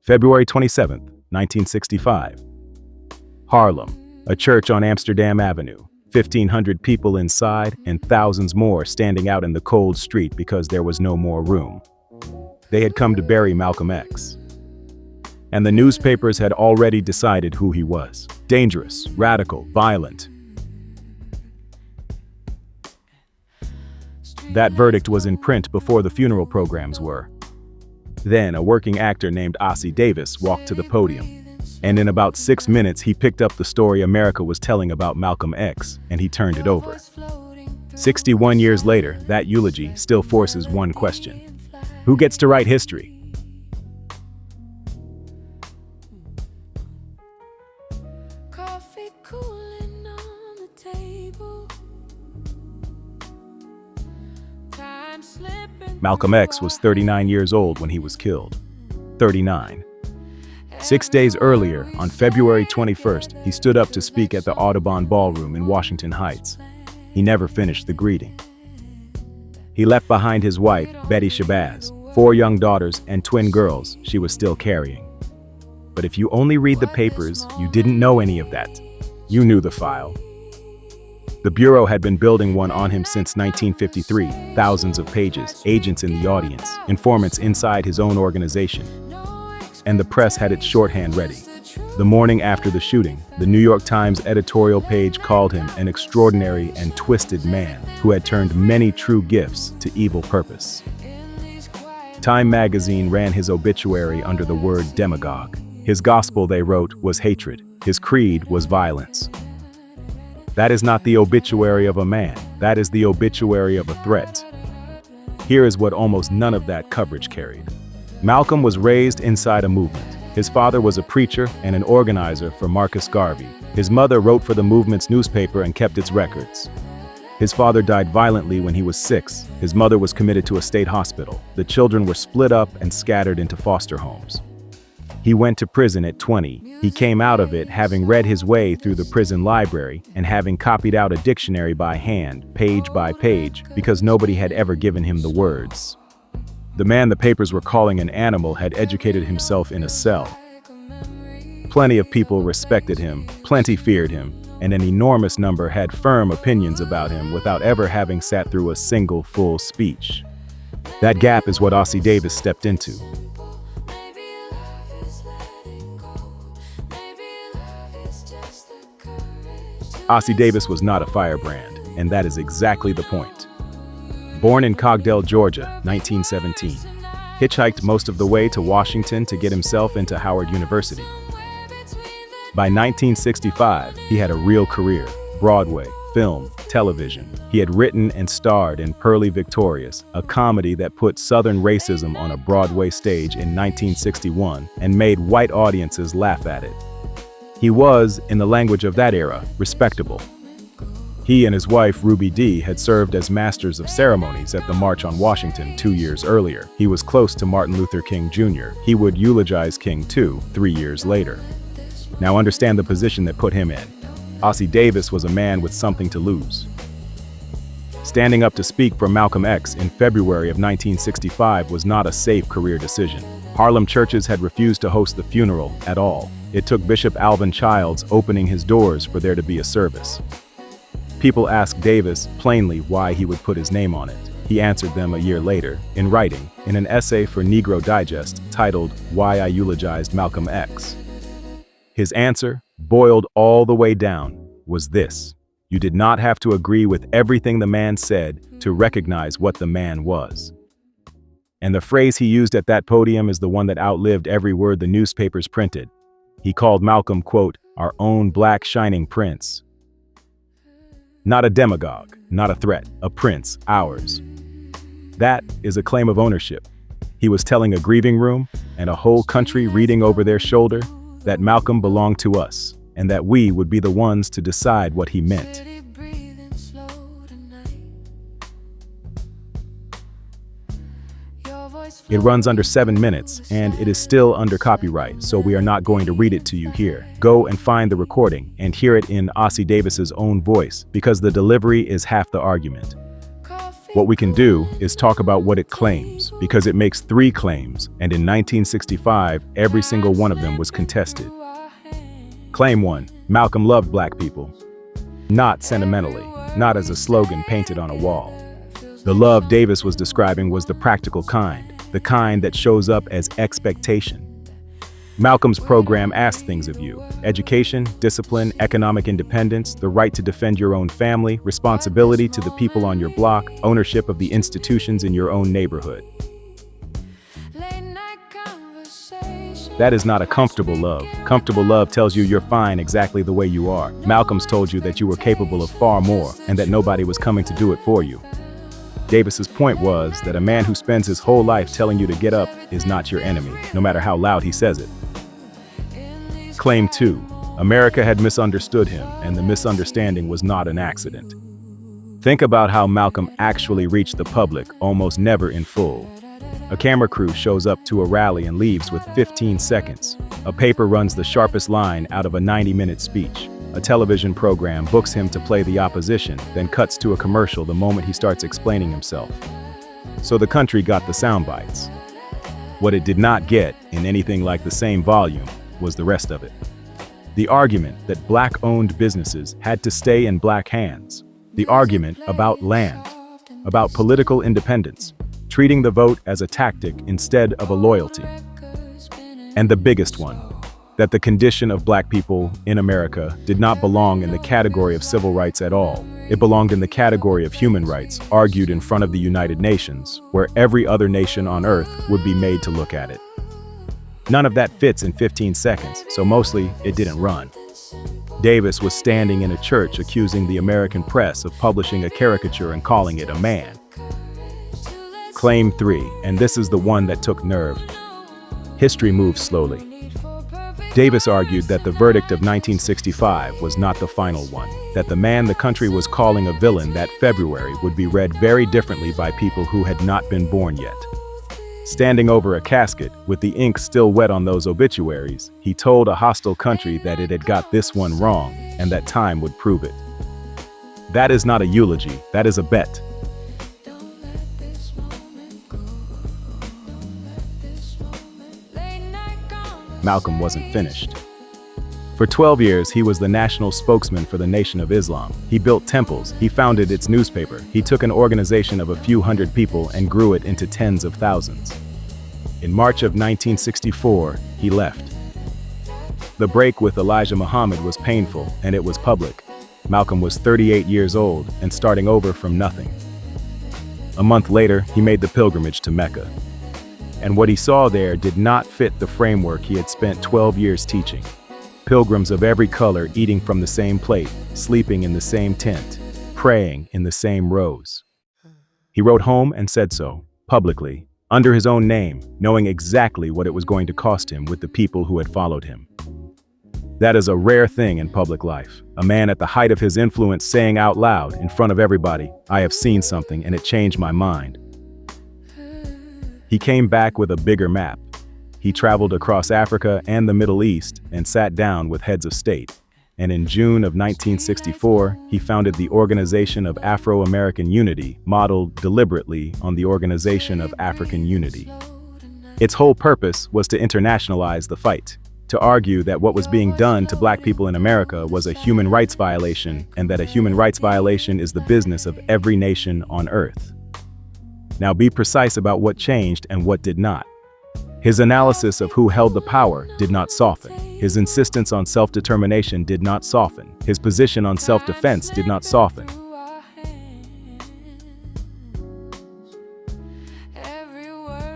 February 27, 1965. Harlem, a church on Amsterdam Avenue. 1,500 people inside and thousands more standing out in the cold street because there was no more room. They had come to bury Malcolm X. And the newspapers had already decided who he was. Dangerous, radical, violent. That verdict was in print before the funeral programs were. Then a working actor named Ossie Davis walked to the podium. And in about 6 minutes, he picked up the story America was telling about Malcolm X, and he turned it over. 61 years later, that eulogy still forces one question. Who gets to write history? Coffee cooling on the table. Time slipping. Malcolm X was 39 years old when he was killed. 39. 6 days earlier, on February 21st, he stood up to speak at the Audubon Ballroom in Washington Heights. He never finished the greeting. He left behind his wife, Betty Shabazz, 4 young daughters, and twin girls she was still carrying. But if you only read the papers, you didn't know any of that. You knew the file. The Bureau had been building one on him since 1953, thousands of pages, agents in the audience, informants inside his own organization. And the press had its shorthand ready. The morning after the shooting, the New York Times editorial page called him an extraordinary and twisted man who had turned many true gifts to evil purpose. Time magazine ran his obituary under the word demagogue. His gospel, they wrote, was hatred. His creed was violence. That is not the obituary of a man. That is the obituary of a threat. Here is what almost none of that coverage carried. Malcolm was raised inside a movement. His father was a preacher and an organizer for Marcus Garvey. His mother wrote for the movement's newspaper and kept its records. His father died violently when he was 6. His mother was committed to a state hospital. The children were split up and scattered into foster homes. He went to prison at 20. He came out of it having read his way through the prison library and having copied out a dictionary by hand, page by page, because nobody had ever given him the words. The man the papers were calling an animal had educated himself in a cell. Plenty of people respected him, plenty feared him, and an enormous number had firm opinions about him without ever having sat through a single full speech. That gap is what Ossie Davis stepped into. Ossie Davis was not a firebrand, and that is exactly the point. Born in Cogdell, Georgia, 1917, hitchhiked most of the way to Washington to get himself into Howard University. By 1965, he had a real career: Broadway, film, television. He had written and starred in Purlie Victorious, a comedy that put Southern racism on a Broadway stage in 1961 and made white audiences laugh at it. He was, in the language of that era, respectable. He and his wife, Ruby Dee, had served as masters of ceremonies at the March on Washington 2 years earlier. He was close to Martin Luther King Jr. He would eulogize King too, 3 years later. Now understand the position that put him in. Ossie Davis was a man with something to lose. Standing up to speak for Malcolm X in February of 1965 was not a safe career decision. Harlem churches had refused to host the funeral at all. It took Bishop Alvin Childs opening his doors for there to be a service. People asked Davis plainly why he would put his name on it. He answered them a year later, in writing, in an essay for Negro Digest titled "Why I Eulogized Malcolm X." His answer, boiled all the way down, was this: you did not have to agree with everything the man said to recognize what the man was. And the phrase he used at that podium is the one that outlived every word the newspapers printed. He called Malcolm, quote, "our own black shining prince." Not a demagogue, not a threat, a prince, ours. That is a claim of ownership. He was telling a grieving room and a whole country reading over their shoulder that Malcolm belonged to us, and that we would be the ones to decide what he meant. It runs under 7 minutes, and it is still under copyright, so we are not going to read it to you here. Go and find the recording and hear it in Ossie Davis's own voice, because the delivery is half the argument. What we can do is talk about what it claims, because it makes 3 claims, and in 1965, every single one of them was contested. Claim 1, Malcolm loved black people. Not sentimentally, not as a slogan painted on a wall. The love Davis was describing was the practical kind, the kind that shows up as expectation. Malcolm's program asked things of you: education, discipline, economic independence, the right to defend your own family, responsibility to the people on your block, ownership of the institutions in your own neighborhood. That is not a comfortable love. Comfortable love tells you you're fine exactly the way you are. Malcolm's told you that you were capable of far more and that nobody was coming to do it for you. Davis's point was that a man who spends his whole life telling you to get up is not your enemy, no matter how loud he says it. Claim 2, America had misunderstood him, and the misunderstanding was not an accident. Think about how Malcolm actually reached the public, almost never in full. A camera crew shows up to a rally and leaves with 15 seconds. A paper runs the sharpest line out of a 90-minute speech. A television program books him to play the opposition, then cuts to a commercial the moment he starts explaining himself. So the country got the sound bites. What it did not get, in anything like the same volume, was the rest of it. The argument that black-owned businesses had to stay in black hands. The argument about land, about political independence, treating the vote as a tactic instead of a loyalty. And the biggest one, that the condition of black people in America did not belong in the category of civil rights at all. It belonged in the category of human rights, argued in front of the United Nations, where every other nation on earth would be made to look at it. None of that fits in 15 seconds, so mostly it didn't run. Davis was standing in a church accusing the American press of publishing a caricature and calling it a man. Claim 3, and this is the one that took nerve. History moves slowly. Davis argued that the verdict of 1965 was not the final one, that the man the country was calling a villain that February would be read very differently by people who had not been born yet. Standing over a casket, with the ink still wet on those obituaries, he told a hostile country that it had got this one wrong, and that time would prove it. That is not a eulogy, that is a bet. Malcolm wasn't finished. For 12 years, he was the national spokesman for the Nation of Islam. He built temples, he founded its newspaper, he took an organization of a few hundred people and grew it into tens of thousands. In March of 1964, he left. The break with Elijah Muhammad was painful, and it was public. Malcolm was 38 years old and starting over from nothing. A month later, he made the pilgrimage to Mecca. And what he saw there did not fit the framework he had spent 12 years teaching. Pilgrims of every color eating from the same plate, sleeping in the same tent, praying in the same rows. He wrote home and said so, publicly, under his own name, knowing exactly what it was going to cost him with the people who had followed him. That is a rare thing in public life. A man at the height of his influence saying out loud, in front of everybody, "I have seen something and it changed my mind." He came back with a bigger map. He traveled across Africa and the Middle East and sat down with heads of state. And in June of 1964, he founded the Organization of Afro-American Unity, modeled deliberately on the Organization of African Unity. Its whole purpose was to internationalize the fight, to argue that what was being done to black people in America was a human rights violation, and that a human rights violation is the business of every nation on earth. Now be precise about what changed and what did not. His analysis of who held the power did not soften. His insistence on self-determination did not soften. His position on self-defense did not soften.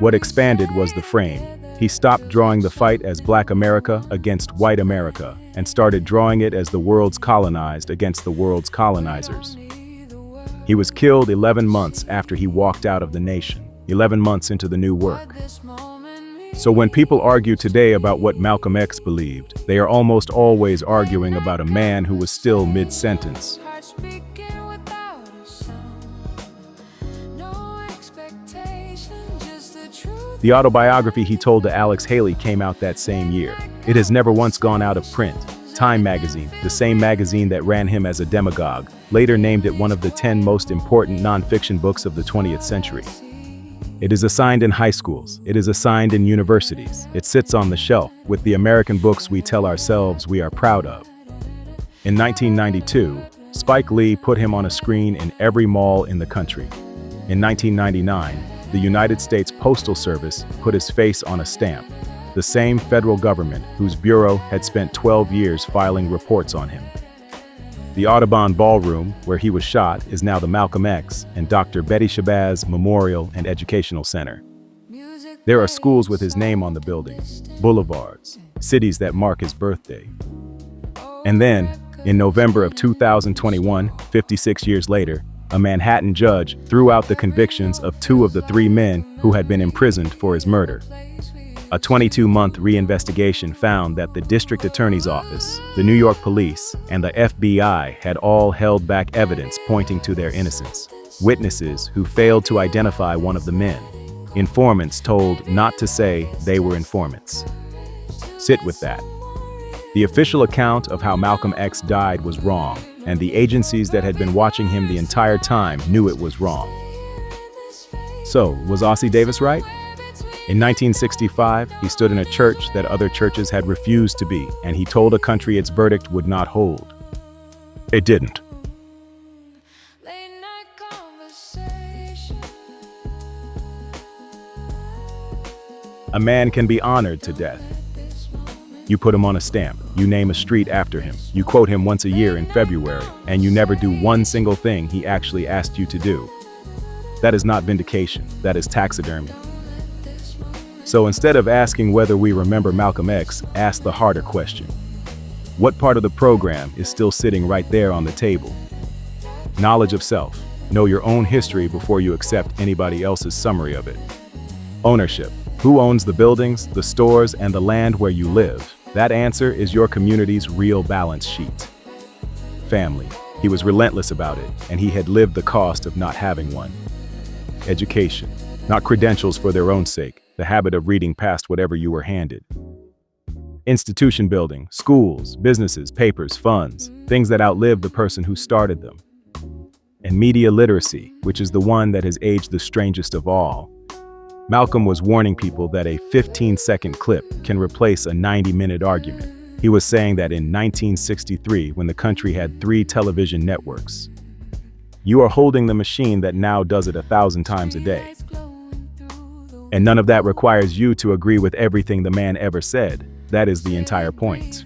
What expanded was the frame. He stopped drawing the fight as Black America against white America and started drawing it as the world's colonized against the world's colonizers. He was killed 11 months after he walked out of the nation, 11 months into the new work. So when people argue today about what Malcolm X believed, they are almost always arguing about a man who was still mid-sentence. The autobiography he told to Alex Haley came out that same year. It has never once gone out of print. Time magazine, the same magazine that ran him as a demagogue, later named it one of the 10 most important nonfiction books of the 20th century. It is assigned in high schools. It is assigned in universities. It sits on the shelf with the American books we tell ourselves we are proud of. In 1992, Spike Lee put him on a screen in every mall in the country. In 1999, the United States Postal Service put his face on a stamp, the same federal government whose bureau had spent 12 years filing reports on him. The Audubon Ballroom, where he was shot, is now the Malcolm X and Dr. Betty Shabazz Memorial and Educational Center. There are schools with his name on the buildings, boulevards, cities that mark his birthday. And then, in November of 2021, 56 years later, a Manhattan judge threw out the convictions of 2 of the 3 men who had been imprisoned for his murder. A 22-month reinvestigation found that the district attorney's office, the New York police, and the FBI had all held back evidence pointing to their innocence. Witnesses who failed to identify one of the men. Informants told not to say they were informants. Sit with that. The official account of how Malcolm X died was wrong, and the agencies that had been watching him the entire time knew it was wrong. So, was Ossie Davis right? In 1965, he stood in a church that other churches had refused to be, and he told a country its verdict would not hold. It didn't. A man can be honored to death. You put him on a stamp, you name a street after him, you quote him once a year in February, and you never do one single thing he actually asked you to do. That is not vindication, that is taxidermy. So instead of asking whether we remember Malcolm X, ask the harder question. What part of the program is still sitting right there on the table? Knowledge of self. Know your own history before you accept anybody else's summary of it. Ownership. Who owns the buildings, the stores, and the land where you live? That answer is your community's real balance sheet. Family. He was relentless about it, and he had lived the cost of not having one. Education. Not credentials for their own sake, the habit of reading past whatever you were handed. Institution building, schools, businesses, papers, funds, things that outlive the person who started them. And media literacy, which is the one that has aged the strangest of all. Malcolm was warning people that a 15-second clip can replace a 90-minute argument. He was saying that in 1963, when the country had 3 television networks. You are holding the machine that now does it 1,000 times a day. And none of that requires you to agree with everything the man ever said. That is the entire point.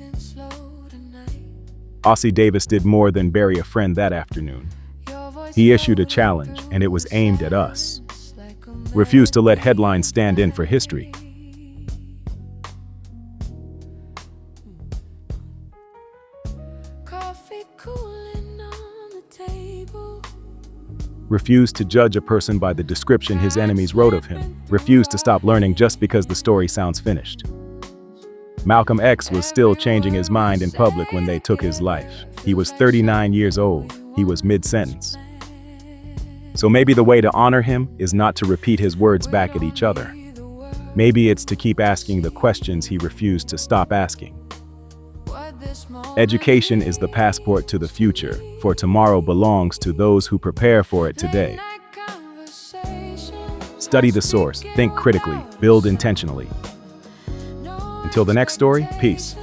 Ossie Davis did more than bury a friend that afternoon. He issued a challenge, and it was aimed at us. Refuse to let headlines stand in for history. Refuse to judge a person by the description his enemies wrote of him. Refuse to stop learning just because the story sounds finished. Malcolm X was still changing his mind in public when they took his life. He was 39 years old. He was mid-sentence. So maybe the way to honor him is not to repeat his words back at each other. Maybe it's to keep asking the questions he refused to stop asking. Education is the passport to the future, for tomorrow belongs to those who prepare for it today. Study the source, think critically, build intentionally. Until the next story, peace.